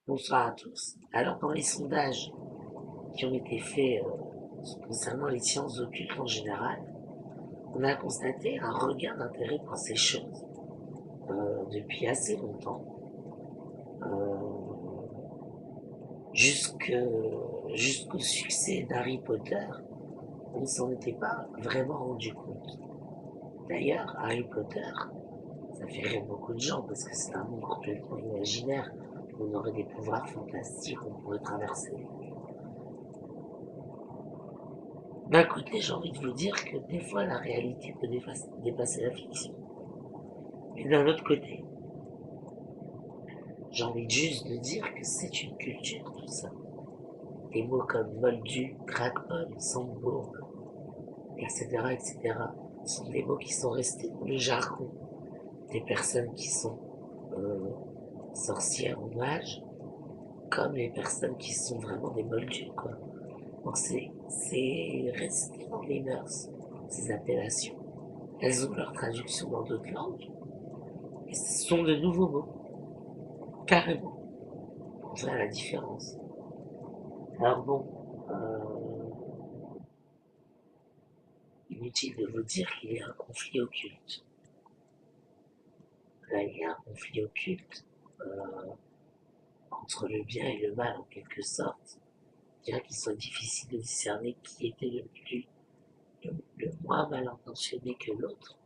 Bonsoir à tous. Alors, dans les sondages qui ont été faits concernant les sciences occultes en général, on a constaté un regain d'intérêt pour ces choses depuis assez longtemps, euh, jusqu'au succès d'Harry Potter, on ne s'en était pas vraiment rendu compte. D'ailleurs, Harry Potter, ça fait rire beaucoup de gens parce que c'est un monde complètement imaginaire. On aurait des pouvoirs fantastiques, on pourrait traverser. D'un côté, j'ai envie de vous dire que des fois la réalité peut dépasser la fiction. Mais d'un autre côté, j'ai envie juste de dire que c'est une culture tout ça. Des mots comme moldu, crackpot, sandbourg, etc., etc. sont des mots qui sont restés dans le jargon des personnes qui sont euh, sorcières ou mages, comme les personnes qui sont vraiment des moldus, quoi. Donc c'est resté dans les mœurs, ces appellations. Elles ont leur traduction dans d'autres langues, et ce sont de nouveaux mots, carrément, pour faire la différence. Alors bon, inutile de vous dire qu'il y a un conflit occulte. Là, il y a un conflit occulte entre le bien et le mal, en quelque sorte, bien qu'il soit difficile de discerner qui était le moins mal intentionné que l'autre.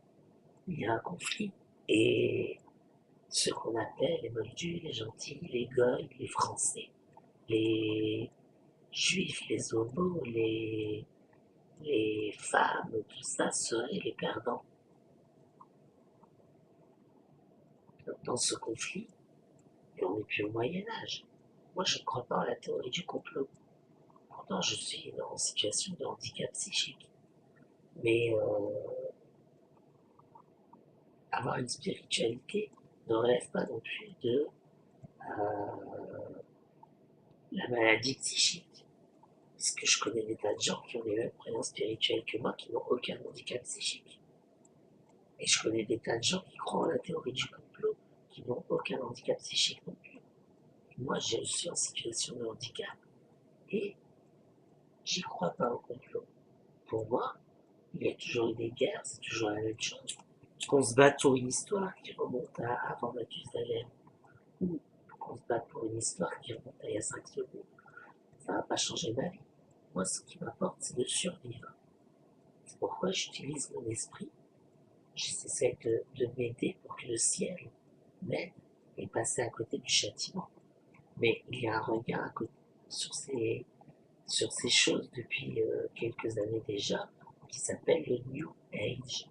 Il y a un conflit. Et ceux qu'on appelle les moldus, les gentils, les goïs, les français, les juifs, les homos, les femmes, tout ça seraient les perdants dans ce conflit. Et on n'est plus au Moyen-Âge. Moi, je ne crois pas à la théorie du complot. Pourtant, je suis en situation de handicap psychique. Mais avoir une spiritualité ne relève pas non plus de la maladie psychique. Parce que je connais des tas de gens qui ont les mêmes croyances spirituelles que moi, qui n'ont aucun handicap psychique. Et je connais des tas de gens qui croient en la théorie du complot, qui n'ont aucun handicap psychique non plus. Et moi, je suis en situation de handicap et j'y crois pas au complot. Pour moi, il y a toujours eu des guerres, c'est toujours la même chose. Qu'on se batte pour une histoire qui remonte à avant Mathusalem, ou qu'on se batte pour une histoire qui remonte à il y a 5 secondes, ça va pas changer ma vie. Moi, ce qui m'importe, c'est de survivre. C'est pourquoi j'utilise mon esprit. J'essaie de m'aider pour que le ciel m'aide et passer à côté du châtiment. Mais il y a un regard à côté, sur, sur ces choses depuis quelques années déjà qui s'appelle le New Age.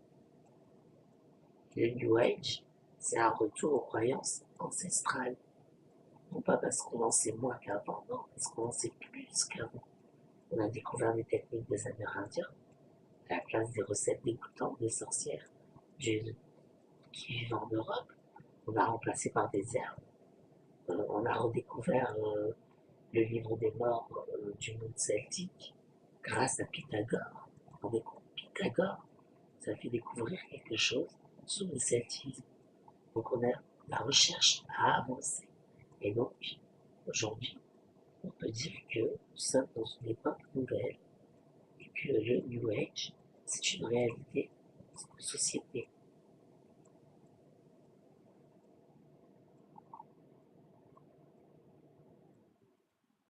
Le New Age, c'est un retour aux croyances ancestrales. Non pas parce qu'on en sait moins qu'avant, non, parce qu'on en sait plus qu'avant. On a découvert des techniques des Amérindiens à la place des recettes dégoûtantes des sorcières qui vivent en Europe. On a remplacé par des herbes. On a redécouvert le livre des morts du monde celtique grâce à Pythagore. On découvre Pythagore, ça fait découvrir quelque chose sur le celtisme. Donc la recherche a avancé. Et donc, aujourd'hui, on peut dire que nous sommes dans une époque nouvelle et que le New Age, c'est une réalité de société.